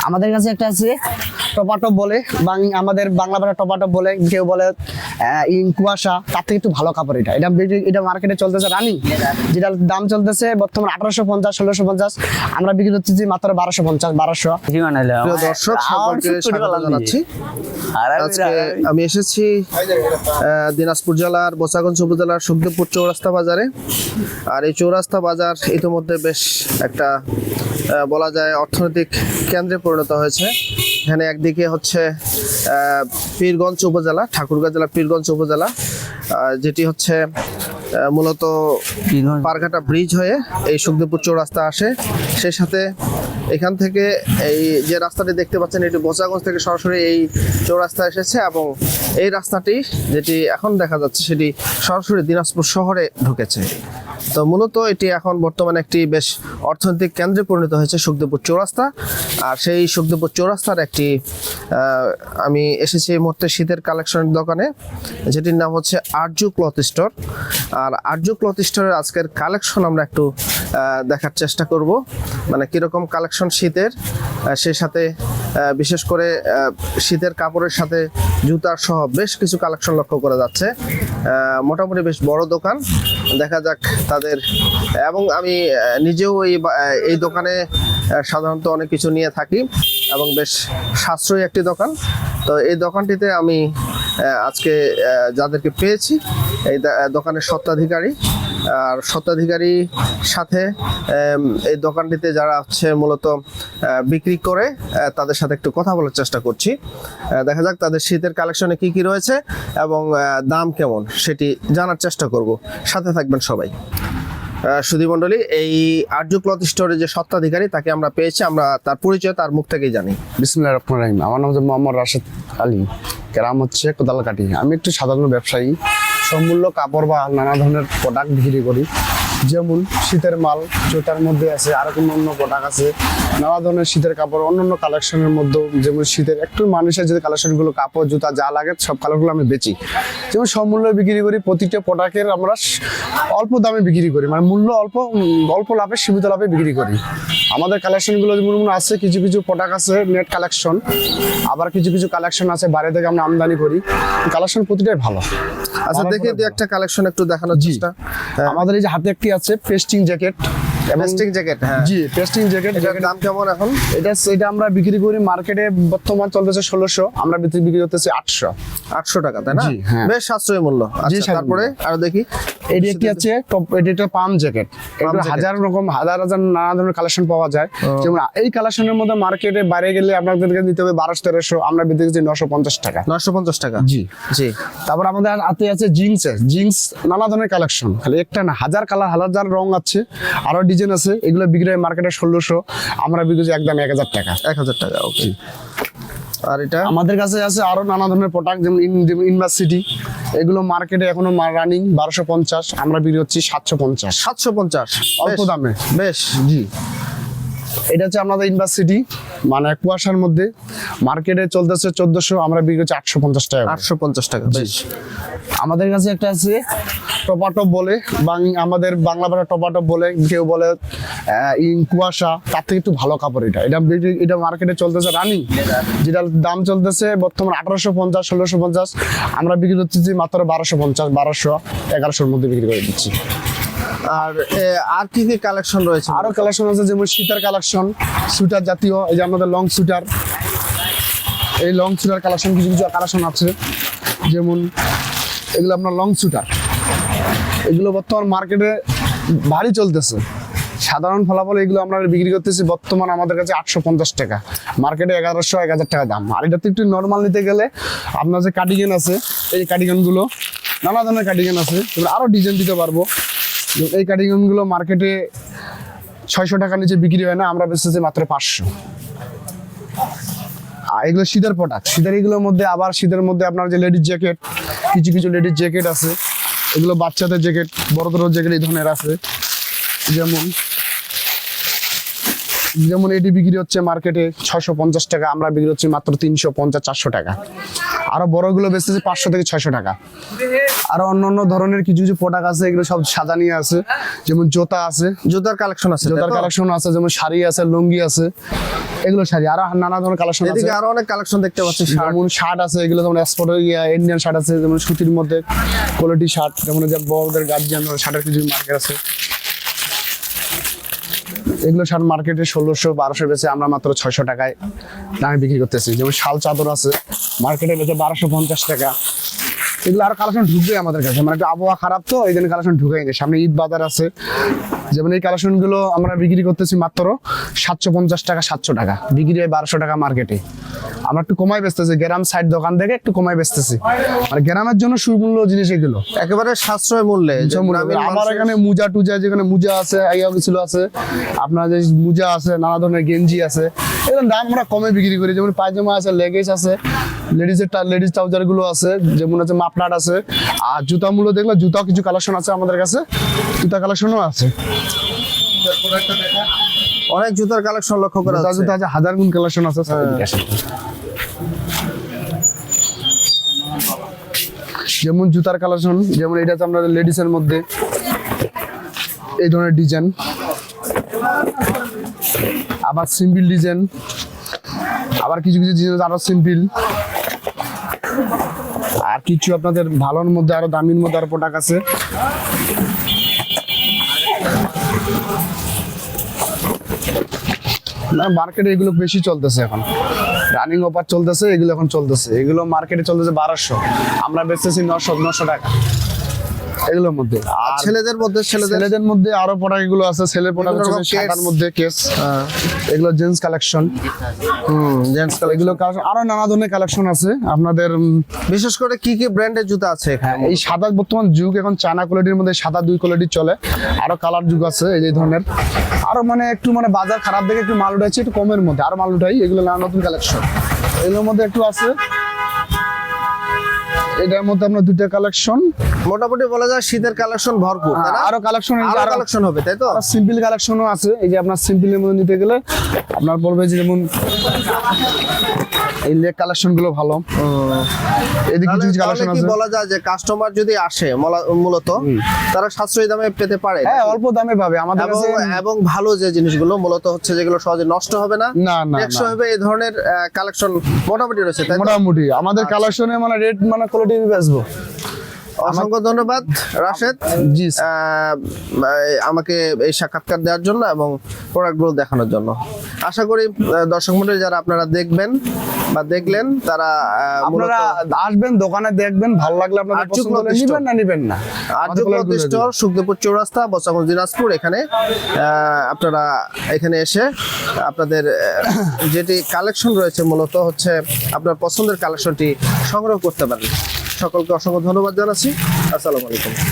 আমাদের কাছে একটা আছে টপাটপ বলে, আমাদের বাংলা ভাষা টপাটপ বলে, কেউ বলে কুয়াশা, তার থেকে একটু ভালো কাপড়। এটা মার্কেটে চলতেছে রানিং, যেটার দাম চলতেছে বর্তমান 1850 1650, আমরা বিক্রি করতেছি মাত্র 1250 প্রিয় দর্শক সকলকে স্বাগত জানাচ্ছি। আজকে আমি এসেছি দিনাজপুর জেলার বোচাগঞ্জ উপজেলার সুখদেবপুর চৌরাস্তা বাজারে। আর এই চৌরাস্তা বাজার ইতিমধ্যে বেশ একটা বলা যায় অর্থনৈতিক কেন্দ্রে পরিণত হয়েছে। এখানে একদিকে হচ্ছে পীরগঞ্জ উপজেলা, ঠাকুরগাঁও জেলা পীরগঞ্জ উপজেলা, যেটি হচ্ছে মূলত পারঘাটা ব্রিজ হয়ে এই সুখদেবপুর চৌরাস্তা আসে। সেই সাথে এখান থেকে এই যে রাস্তাটি দেখতে পাচ্ছেন, এটি বোচাগঞ্জ থেকে সরাসরি এই চৌরাস্তা এসেছে এবং এই রাস্তাটি যেটি এখন দেখা যাচ্ছে সেটি সরাসরি দিনাজপুর শহরে ঢুকেছে। তো মূলত এটি এখন বর্তমানে একটি বেশ অর্থনৈতিক কেন্দ্রে পরিণত হয়েছে সুখদেবপুর চৌরাস্তা। আর সেই সুখদেবপুর চৌরাস্তার একটি আমি এসেছি এই মুহূর্তে শীতের কালেকশনের দোকানে, যেটির নাম হচ্ছে আর্য ক্লথ স্টোর। আর আর্য ক্লথ স্টোরের আজকের কালেকশন আমরা একটু দেখার চেষ্টা করব, মানে কীরকম কালেকশন শীতের, সেই সাথে বিশেষ করে শীতের কাপড়ের সাথে জুতার সহ বেশ কিছু কালেকশন লক্ষ্য করা যাচ্ছে। মোটামুটি বেশ বড় দোকান, দেখা যাক তাদের। এবং আমি নিজেও এই দোকানে সাধারণত অনেক কিছু নিয়ে থাকি এবং বেশ সাশ্রয়ী একটি দোকান। তো এই দোকানটিতে আমি আজকে যাদেরকে পেয়েছি, এই দোকানের স্বত্বাধিকারী, আর স্বত্বাধিকারীর সাথে এই দোকানটিতে যারা হচ্ছে মূলত বিক্রি করে তাদের সাথে একটু কথা বলার চেষ্টা করছি। দেখা যাক তাদের শীতের কালেকশনে কি কি রয়েছে এবং দাম কেমন সেটি জানার চেষ্টা করব। সাথে থাকবেন সবাই। সুধী মণ্ডলী, এই আর্য ক্লথ স্টোরের যে স্বত্বাধিকারী তাকে আমরা পেয়েছি, আমরা তার পরিচয় তার মুখ থেকেই জানি। বিসমিল্লাহির রহমানির রহিম। আমার নাম হচ্ছে মোহাম্মদ রাশেদ আলী, গ্রাম হচ্ছে কোদালকাটি। আমি একটু সাধারণ ব্যবসায়ী, সমূল্য কাপড় বা নানা ধরনের প্রোডাক্ট বিক্রি করি। যেমন শীতের মাল যেটার মধ্যে আছে, আরো কোনো অন্য প্রোডাক্ট আছে, নানা ধরনের শীতের কাপড় অন্যান্য কালেকশনের মধ্যেও, যেমন শীতের একটু মানুষের যে কালেকশনগুলো কাপড় জুতা যা লাগে সব কালারগুলো আমি বেচি। যেমন সব মূল্য বিক্রি করি, প্রতিটা প্রোডাক্টের আমরা অল্প দামে বিক্রি করি, মানে মূল্য অল্প লাভে সীমিত লাভে বিক্রি করি। আমাদের কালেকশনগুলো যেমন আছে, কিছু কিছু প্রোডাক্ট আছে নেট কালেকশন, আবার কিছু কিছু কালেকশন আছে বাইরে থেকে আমরা আমদানি করি। কালেকশন প্রতিটাই ভালো। আচ্ছা, দেখে একটা কালেকশন একটু দেখানোর চেষ্টা। আমাদের এই যে হাতে একটি আছে পেস্টিং জ্যাকেট, পেস্টিং জ্যাকেট, হ্যাঁ জি পেস্টিং জ্যাকেট। এটার দাম কেমন এখন? এটা আমরা বিক্রি করি মার্কেটে বর্তমান চলতেছে 1600, আমরা বিক্রি করতেছি 800 টাকা, তাই না? বেশ সাশ্রয়ী মূল্য। আচ্ছা, তারপরে আরো দেখি এটি একটি আছে এটা পাম জ্যাকেট। এটা হাজার নানা ধরনের কালেকশন পাওয়া যায়। যেমন এই কালেকশনের মধ্যে মার্কেটে বাইরে গেলে আপনাদেরকে নিতে হবে 1200-1300, আমরা বিক্রি করছি 950 টাকা। 950 টাকা, জি জি। তারপর আমাদের হাতে আছে জিন্স, নানা ধরনের কালেকশন, খালি একটা না, হাজার কালার হাজার রং আছে, আরো ডিজাইন আছে। এগুলো বিক্রি হয় মার্কেটে 1600, আমরা বিক্রি করছি একদম 1000 টাকা। 1000 টাকা, ওকে। আর এটা আমাদের কাছে আছে আরো নানা ধরনের প্রোডাক্ট, যেমন ইউনিভার্সিটি, এগুলো মার্কেটে এখনো রানিং 1250, আমরা বিক্রি করছি 750 অল্প দামে। বেশ, জি। এটা হচ্ছে আমাদের ইউনিভার্সিটি, মানে কুয়াশার মধ্যে, মার্কেটে চলতেছে 1400, আমরা বিক্রি করছি 850 টাকা। 850 টাকা, বেশ। আমাদের কাছে একটা আছে টপাটপ বলে, আমাদের বাংলা ভাষা টপাটপ বলে, কেউ বলে কুয়াশা, তার থেকে একটু ভালো কাপড়। এটা মার্কেটে চলতেছে রানিং, যেটার দাম চলতেছে বর্তমান 1850 1650, আমরা বিক্রি করছি মাত্র 1250 1100 মধ্যে বিক্রি করে দিচ্ছি। আর কি কি কালেকশন রয়েছে? আরো কালেকশন আছে, যেমন শীতের কালেকশন, সুইটার জাতীয়, এই যে আমাদের লং সুইটার, এই লং সুইটার কালেকশন কিছু কিছু কালেকশন আছে। যেমন এগুলো আপনার লং সুইটার, এগুলো বর্তমান মার্কেটে ভারী চলতেছে। সাধারণ ফলাফল এগুলো আমরা বিক্রি করতেছি বর্তমান আমাদের কাছে 850 টাকা, মার্কেটে 1100-1000 টাকা দাম। আর এটাতে একটু নর্মাল নিতে গেলে আপনার যে কার্ডিগান আছে, এই কার্ডিগানগুলো নানা ধরনের কার্ডিগান আছে, আরো ডিজাইন দিতে পারবো। এই কার্ডিগানগুলো মার্কেটে 600 টাকা নিচে বিক্রি হয় না, আমরা বেচতেছি মাত্র 500। আর এগুলো শীতের প্রোডাক্ট, এগুলোর মধ্যে আবার শীতের মধ্যে আপনার যে লেডিস জ্যাকেট, কিছু লেডিস জ্যাকেট আছে, এগুলো বাচ্চাদের জ্যাকেট, বড়দের জ্যাকেট এই ধরনের আছে। যেমন যেমন এটি বিক্রি হচ্ছে মার্কেটে 650 টাকা, আমরা বিক্রি হচ্ছে মাত্র 350-400 টাকা। আরো বড়গুলো বেচতেছি 500 থেকে 600 টাকা। আরো অন্যান্য ধরনের কিছু কিছু প্রোডাক্ট আছে, এগুলো সব সাদা নিয়ে আছে। যেমন জুতা আছে, জুতার কালেকশন আছে, জুতার কালেকশন আছে, যেমন শাড়ি আছে, লুঙ্গি আছে, এগুলো শাড়ি। আরো নানা ধরনের কালেকশন আছে, এদিকে আরো অনেক কালেকশন দেখতে পাচ্ছি। যেমন শার্ট আছে, এগুলো যেমন এক্সপোর্টের ইন্ডিয়ান শার্ট আছে, যেমন সুতির মধ্যে কোয়ালিটি শার্ট, যেমন যে বড়দের গার্জিয়ান শার্টের কিছু মার্কেট আছে। এগুলো শার্ট মার্কেটে 1600-1200 বেচে, আমরা মাত্র 600 টাকায় দামে বিক্রি করতেছি। যেমন শাল চাদর আছে, মার্কেটে বেচে 1250 টাকা। এগুলো আর কালেকশন ঢুকবে আমাদের কাছে, মানে একটু আবহাওয়া খারাপ তো এই জন্য কালেকশন ঢুকাই নেই। সামনে ঈদ বাজার আছে, যেমন এই কালেকশন গুলো আমরা বিক্রি করতেছি মাত্র 750 টাকা, 700 টাকা বিক্রি হয় 1200 টাকা মার্কেটে। আমরা একটু কমাই বেচতেছি, গ্রাম সাইড দোকান থেকে একটু কমাই বেচতেছি, মানে গ্রামের জন্য সুমূল্য জিনিস এগুলো, একেবারে সাশ্রয় মূল্যে। আমার এখানে মোজা টুজা, যেখানে মোজা আছে, কিছু আছে আপনার, যে মোজা আছে, নানা ধরনের গেঞ্জি আছে, এগুলোর দাম আমরা কমে বিক্রি করি। যেমন পায়জামা আছে, লেগিংস আছে, লেডিজ ট্রাউজার গুলো আছে, যেমন হচ্ছে মাফলার আছে। আর জুতা মূল্য দেখলে জুতাও কিছু কালেকশন আছে আমাদের কাছে, জুতা কালেকশনও আছে, অনেক জুতার কালেকশন লক্ষ্য করা যাচ্ছে। জুতা আছে, হাজার গুণ কালেকশন আছে। যেমন জুতার কালেকশন, যেমন এটা আছে আপনাদের লেডিসের মধ্যে এই ধরনের ডিজাইন, আবার সিম্পল ডিজাইন, আবার কিছু কিছু ডিজাইন আরো সিম্পল, আর কিছু আপনাদের ভালোর মধ্যে আরো দামির মধ্যে আরো প্রোডাক্ট আছে। না মার্কেটে এগুলো বেশি চলতেছে এখন, রানিং অফার চলতেছে, এগুলো এখন চলতেছে। এগুলো মার্কেটে চলতেছে 1200, আমরা বেচতেছি 900 টাকা এগুলোর মধ্যে। আর ছেলেদের মধ্যে আরো প্রোডাক্ট এগুলো আছে, ছেলের প্রোডাক্ট আছে শার্টের মধ্যে কেস, এগুলো জেন্টস কালেকশন, এগুলো কালেকশন আরো নানা ধরনের কালেকশন আছে আপনাদের। বিশেষ করে কি কি ব্র্যান্ডের জুতা আছে এখানে? এই সাদা বর্তমান যুগ, এখন চায়না কোয়ালিটির মধ্যে সাদা 2 কোয়ালিটি চলে, আরো কালার যুগ আছে এই ধরনের। আরো মানে একটু মানে বাজার খারাপ দেখে একটু মাল উঠাইছে, একটু কমের মধ্যে আরো মাল উঠাই, এগুলো নতুন কালেকশন এগুলোর মধ্যে একটু আছে। এটার মধ্যে আপনার 2টা কালেকশন, মোটামুটি বলা যায় শীতের কালেকশন ভরপুর। আরো কালেকশন কালেকশন হবে, তাই তো? সিম্পল কালেকশনও আছে। এই যে আপনার সিম্পলের মধ্যে নিতে গেলে আপনার বলবে যে যেমন এই লেগ কালেকশন গুলো ভালো, এদিকে কিছু কালেকশন আছে। বলা যায় যে কাস্টমার যদি আসে মূলত তারা সাশ্রয়ী দামে পেতে পারে। হ্যাঁ, অল্প দামে পাবে আমাদের কাছে, এবং ভালো যে জিনিসগুলো মূলত হচ্ছে যেগুলো সহজে নষ্ট হবে না, টেকসই হবে, এই ধরনের কালেকশন মোটামুটি রয়েছে। মোটামুটি আমাদের কালেকশনে মানে রেট মানে কোয়ালিটি বেচবো। অসংখ্য ধন্যবাদ রাশেদ জি, আমাকে এই সাক্ষাৎকার দেওয়ার জন্য এবং প্রোডাক্টগুলো দেখানোর জন্য। আশা করি দর্শক মণ্ডলী যারা আপনারা দেখবেন বা দেখলেন তারা আপনারা আসবেন, দোকানে দেখবেন, ভালো লাগলে আপনাদের পছন্দ হলে নিবেন না। স্টোর, সুখদেবপুর চৌরাস্তা, বসাগঞ্জ, দিনাজপুর। এখানে আপনারা এখানে এসে আপনাদের যেটি কালেকশন রয়েছে মূলত হচ্ছে আপনার পছন্দের কালেকশনটি সংগ্রহ করতে পারেন। সকলকে অসংখ্য ধন্যবাদ জানাচ্ছি। আসসালামু আলাইকুম।